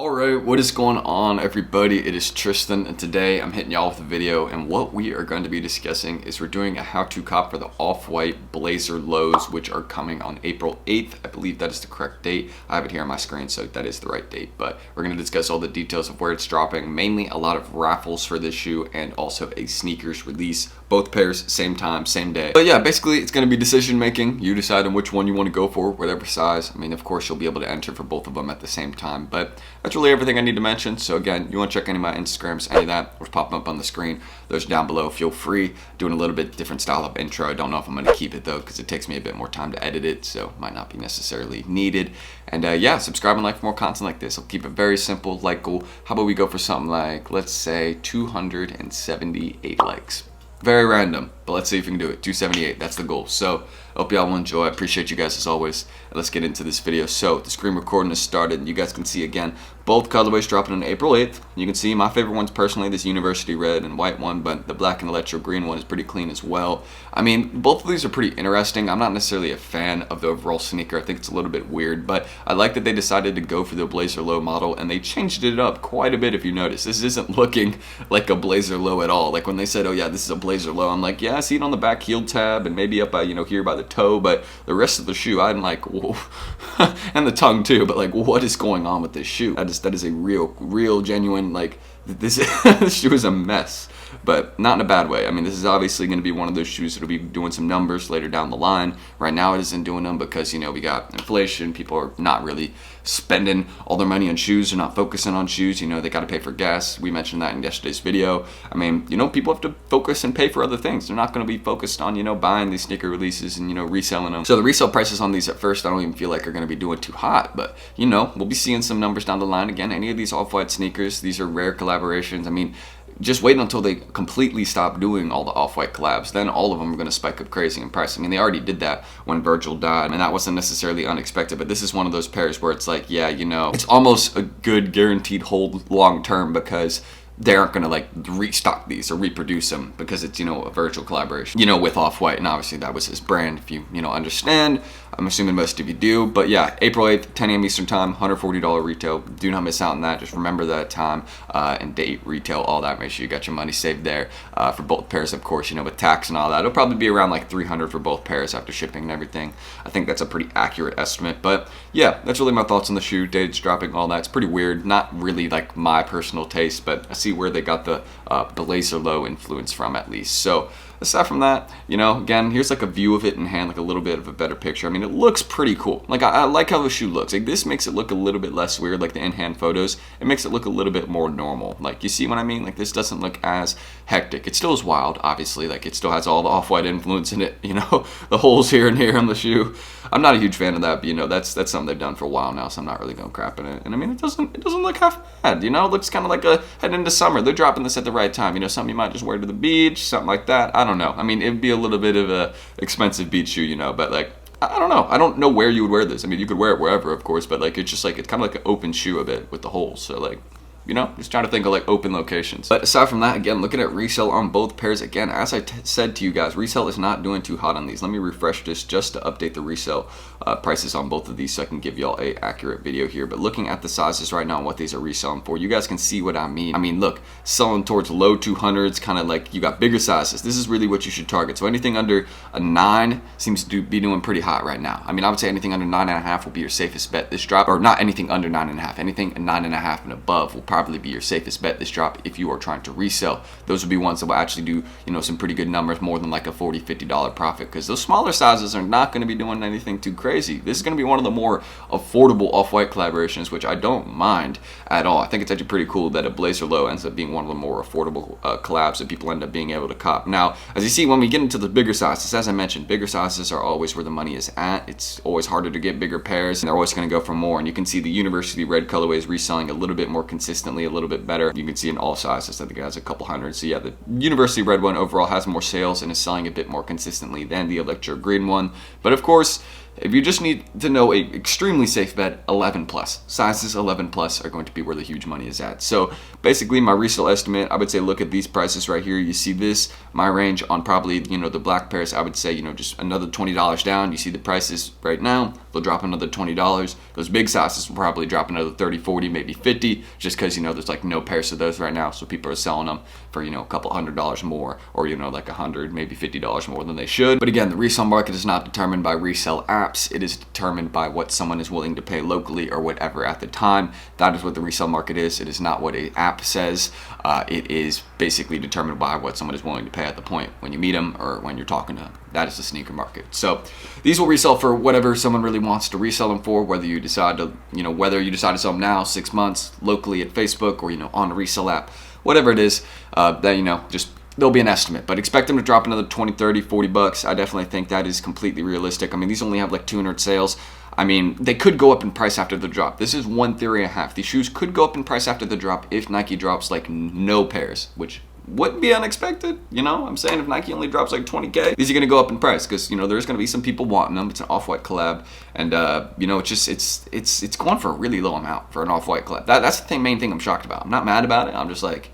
Alright, what is going on everybody? It is Tristan and today I'm hitting y'all with a video, and what we are going to be discussing is we're doing a how-to cop for the off-white blazer lows, which are coming on April 8th. I believe that is the correct date. I have it here on my screen, so that is the right date, but we're going to discuss all the details of where it's dropping, mainly a lot of raffles for this shoe and also a sneakers release. Both pairs, same time, same day. But yeah, basically it's going to be decision making. You decide on which one you want to go for, whatever size. I mean, of course, you'll be able to enter for both of them at the same time, but that's really everything I need to mention. So again, you want to check any of my Instagrams, any of that, was popping up on the screen. Those down below. Feel free. Doing a little bit different style of intro. I don't know if I'm going to keep it though, because it takes me a bit more time to edit it, so might not be necessarily needed. And yeah, subscribe and like for more content like this. I'll keep it very simple, like goal. How about we go for something like, let's say 278 likes. Very random, but let's see if we can do it. 278, that's the goal. So I hope y'all will enjoy. I appreciate you guys as always. Let's get into this video. So the screen recording has started. You guys can see again both colorways dropping on April 8th. You can see my favorite ones personally, this university red and white one, but the black and electro green one is pretty clean as well. I mean, both of these are pretty interesting. I'm not necessarily a fan of the overall sneaker. I think it's a little bit weird, but I like that they decided to go for the blazer low model, and they changed it up quite a bit. If you notice, this isn't looking like a blazer low at all. Like when they said, oh yeah, this is a blazer low, I'm like, yeah, I see it on the back heel tab and maybe up by, here by the toe, but the rest of the shoe, I'm like, whoa. And the tongue too, but like, what is going on with this shoe? That is a real genuine, like, this shoe is a mess, but not in a bad way. I mean, this is obviously going to be one of those shoes that'll be doing some numbers later down the line. Right now it isn't doing them because, we got inflation. People are not really spending all their money on shoes. They're not focusing on shoes. They got to pay for gas. We mentioned that in yesterday's video. I mean, people have to focus and pay for other things. They're not going to be focused on, buying these sneaker releases and, reselling them. So the resale prices on these at first, I don't even feel like are going to be doing too hot, but, we'll be seeing some numbers down the line. Again, any of these off-white sneakers, these are rare collaborations. I mean, just wait until they completely stop doing all the off-white collabs. Then all of them are going to spike up crazy in price. I mean, they already did that when Virgil died, and that wasn't necessarily unexpected, but this is one of those pairs where it's like, yeah, it's almost a good guaranteed hold long term, because they aren't going to like restock these or reproduce them because it's, a Virgil collaboration, with Off-White. And obviously that was his brand, if you, understand. I'm assuming most of you do. But yeah, April 8th, 10 a.m. Eastern time, $140 retail. Do not miss out on that. Just remember that time and date, retail, all that. Make sure you got your money saved there for both pairs, of course, with tax and all that. It'll probably be around like $300 for both pairs after shipping and everything. I think that's a pretty accurate estimate. But yeah, that's really my thoughts on the shoe. Dates dropping, all that. It's pretty weird. Not really like my personal taste, but I see where they got the blazer low influence from, at least. So aside from that, again, here's like a view of it in hand, like a little bit of a better picture. I mean, it looks pretty cool. Like I like how the shoe looks. Like this makes it look a little bit less weird, like the in-hand photos. It makes it look a little bit more normal. Like, you see what I mean? Like, this doesn't look as hectic. It still is wild, obviously. Like, it still has all the off-white influence in it, the holes here and here on the shoe. I'm not a huge fan of that, but that's something they've done for a while now, so I'm not really going crap in it. And I mean, it doesn't look half bad, It looks kind of like a head into summer. They're dropping this at the right time, something you might just wear to the beach, something like that. I don't know. I mean, it'd be a little bit of a expensive beach shoe, but like, I don't know. I don't know where you would wear this. I mean, you could wear it wherever, of course, but like, it's just like, it's kind of like an open shoe a bit with the holes. So like, just trying to think of like open locations. But aside from that, again, looking at resale on both pairs, again, as I said to you guys, resale is not doing too hot on these. Let me refresh this just to update the resale prices on both of these so I can give y'all a accurate video here. But looking at the sizes right now and what these are reselling for, you guys can see what I mean. I mean, look, selling towards low 200s, kind of like you got bigger sizes. This is really what you should target. So anything under a 9 seems to be doing pretty hot right now. I mean, I would say anything under 9.5 will be your safest bet this drop, or not anything under 9.5. Anything 9.5 and above will probably be your safest bet this drop if you are trying to resell. Those will be ones that will actually do, some pretty good numbers, more than like a $40, $50 profit, because those smaller sizes are not going to be doing anything too crazy. This is going to be one of the more affordable off-white collaborations, which I don't mind at all. I think it's actually pretty cool that a blazer low ends up being one of the more affordable collabs that people end up being able to cop. Now, as you see, when we get into the bigger sizes, as I mentioned, bigger sizes are always where the money is at. It's always harder to get bigger pairs, and they're always going to go for more. And you can see the university red colorway is reselling a little bit more consistently, a little bit better. You can see in all sizes, I think it has a couple hundred. So yeah, the university red one overall has more sales and is selling a bit more consistently than the electro green one. But of course, if you just need to know a extremely safe bet, 11 plus. Sizes 11 plus are going to be where the huge money is at. So basically my resale estimate, I would say look at these prices right here. You see this, my range on probably, the black pairs, I would say, just another $20 down. You see the prices right now, they'll drop another $20. Those big sizes will probably drop another 30, 40, maybe 50, just because, there's like no pairs of those right now. So people are selling them for, a couple $100 more, or, like $100, maybe $50 more than they should. But again, the resale market is not determined by resale apps. It is determined by what someone is willing to pay locally or whatever at the time. That is what the resale market is. It is not what an app says. It is basically determined by what someone is willing to pay at the point when you meet them or when you're talking to them. That is the sneaker market. So these will resell for whatever someone really wants to resell them for, whether you decide to, to sell them now, 6 months, locally at Facebook, or, on a resale app, whatever it is, that, just there'll be an estimate, but expect them to drop another 20, 30, 40 bucks. I definitely think that is completely realistic. I mean, these only have like 200 sales. I mean, they could go up in price after the drop. This is one theory and a half. These shoes could go up in price after the drop if Nike drops like no pairs, which wouldn't be unexpected. I'm saying if Nike only drops like 20K, these are going to go up in price because, there's going to be some people wanting them. It's an off-white collab. And, it's going for a really low amount for an off-white collab. That's the main thing I'm shocked about. I'm not mad about it. I'm just like,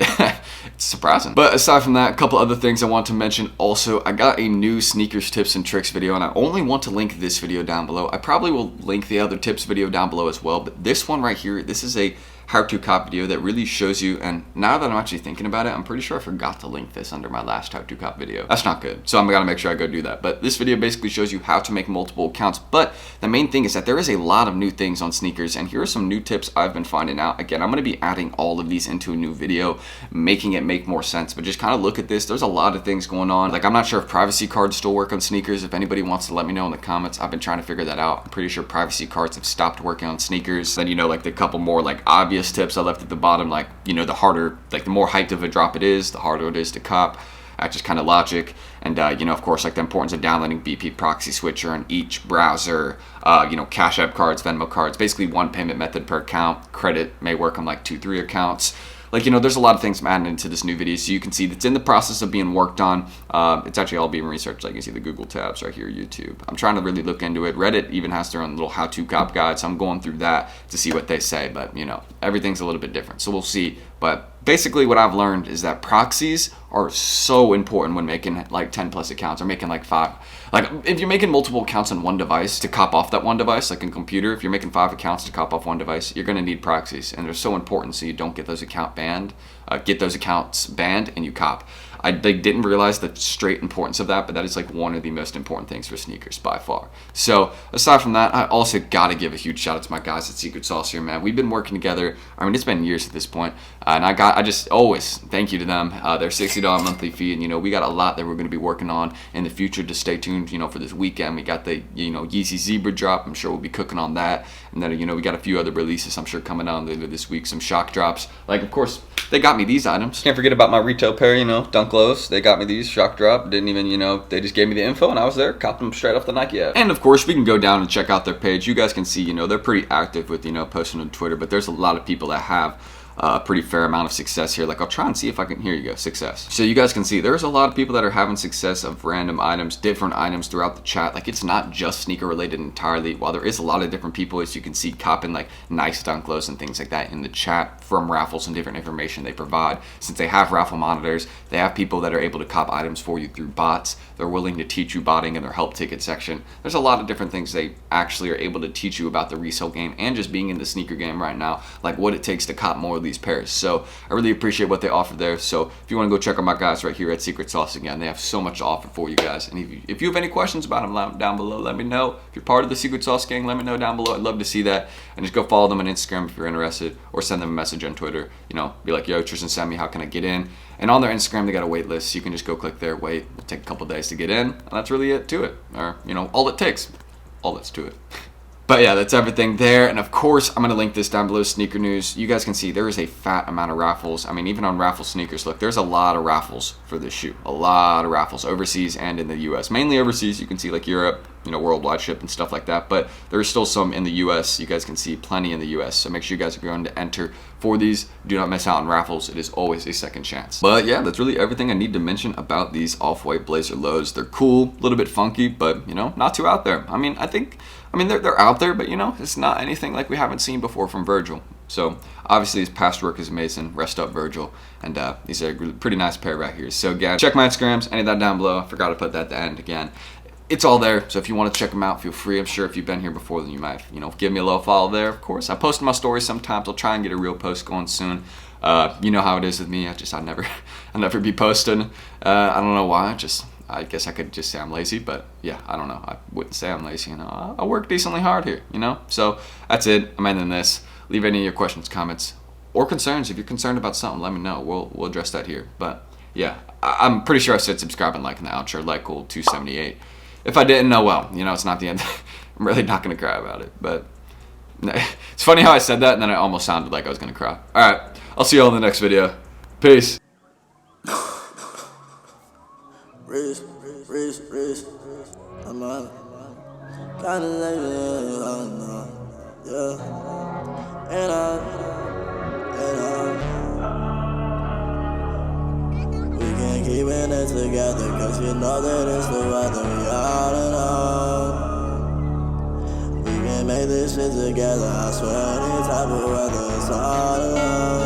it's surprising. But aside from that, a couple other things I want to mention. Also, I got a new sneakers tips and tricks video, and I only want to link this video down below. I probably will link the other tips video down below as well, but this one right here, this is a how-to cop video that really shows you, and now that I'm actually thinking about it, I'm pretty sure I forgot to link this under my last how-to cop video. That's not good, so I'm gonna make sure I go do that. But this video basically shows you how to make multiple accounts, but the main thing is that there is a lot of new things on sneakers, and here are some new tips I've been finding out. Again, I'm gonna be adding all of these into a new video, making it make more sense, but just kind of look at this. There's a lot of things going on. Like, I'm not sure if privacy cards still work on sneakers. If anybody wants to let me know in the comments, I've been trying to figure that out. I'm pretty sure privacy cards have stopped working on sneakers. Then, like the couple more like obvious tips I left at the bottom, like, the harder, like the more hyped of a drop it is, the harder it is to cop. That's just kind of logic. And, of course, like the importance of downloading BP proxy switcher on each browser, Cash App cards, Venmo cards, basically one payment method per account. Credit may work on like 2-3 accounts. Like, there's a lot of things I'm adding into this new video, so you can see it's in the process of being worked on. It's actually all being researched. Like, you see the Google tabs right here, YouTube. I'm trying to really look into it. Reddit even has their own little how-to cop guide, so I'm going through that to see what they say. But, everything's a little bit different, so we'll see. But basically what I've learned is that proxies are so important when making like 10 plus accounts or making like 5. Like, if you're making multiple accounts on one device to cop off that one device, like in computer, if you're making 5 accounts to cop off one device, you're going to need proxies, and they're so important so you don't get those accounts banned and you cop. They didn't realize the straight importance of that, but that is like one of the most important things for sneakers by far. So aside from that, I also got to give a huge shout out to my guys at Secret Sauce here, man. We've been working together. I mean, it's been years at this point, and I just always thank you to them. Their $60 monthly fee, and we got a lot that we're going to be working on in the future. To stay tuned, for this weekend. We got the Yeezy Zebra drop. I'm sure we'll be cooking on that, and then we got a few other releases I'm sure coming on later this week. Some shock drops, like of course they got me these items. Can't forget about my retail pair, Dunk Lows. They got me these, shock drop. Didn't even, they just gave me the info and I was there, copped them straight off the Nike app. And of course, we can go down and check out their page. You guys can see, they're pretty active with, posting on Twitter, but there's a lot of people that have a pretty fair amount of success here. Like, I'll try and see if I can, here you go, success. So you guys can see there's a lot of people that are having success of random items, different items throughout the chat. Like, it's not just sneaker related entirely. While there is a lot of different people, as you can see, copping like nice Dunk Lows and things like that in the chat from raffles and different information they provide. Since they have raffle monitors, they have people that are able to cop items for you through bots. They're willing to teach you botting in their help ticket section. There's a lot of different things they actually are able to teach you about the resale game and just being in the sneaker game right now, like what it takes to cop more of these pairs. So I really appreciate what they offer there. So if you want to go check out my guys right here at Secret Sauce again, they have so much to offer for you guys. And if you have any questions about them down below, let me know. If you're part of the Secret Sauce gang, let me know down below. I'd love to see that. And just go follow them on Instagram if you're interested, or send them a message on Twitter. Be like, yo, Tristan sent me, how can I get in? And on their Instagram, they got a wait list. So you can just go click there, wait. It'll take a couple days to get in. And that's really it to it. Or, all it takes. All that's to it. But yeah, that's everything there. And of course, I'm going to link this down below, sneaker news. You guys can see there is a fat amount of raffles. I mean, even on Raffle sneakers, look, there's a lot of raffles for this shoe. A lot of raffles overseas and in the US. Mainly overseas, you can see like Europe, worldwide ship and stuff like that. But there are still some in the US. You guys can see plenty in the US. So make sure you guys are going to enter for these. Do not miss out on raffles. It is always a second chance. But yeah, that's really everything I need to mention about these off-white Blazer lows. They're cool, a little bit funky, but not too out there. I mean, they're out there, but it's not anything like we haven't seen before from Virgil. So obviously his past work is amazing. Rest up, Virgil. And these are a pretty nice pair right here. So again, check my Instagrams, any of that down below. I forgot to put that at the end again. It's all there, so if you want to check them out, feel free. I'm sure if you've been here before, then you might, give me a little follow there, of course. I post my stories sometimes. I'll try and get a real post going soon. You know how it is with me. I never be posting. I don't know why. I guess I could just say I'm lazy, but yeah, I don't know. I wouldn't say I'm lazy. I work decently hard here. So that's it. I'm ending this. Leave any of your questions, comments, or concerns. If you're concerned about something, let me know. We'll address that here. But yeah, I'm pretty sure I said subscribe and like in the outro. Like cool 278. If I didn't, oh well, it's not the end. I'm really not going to cry about it. But it's funny how I said that and then I almost sounded like I was going to cry. All right, I'll see you all in the next video. Peace. I'm on kind of like yeah, we can keep it together, cause you know that it's the weather, we all in all. We can make this shit together, I swear any type of weather, it's all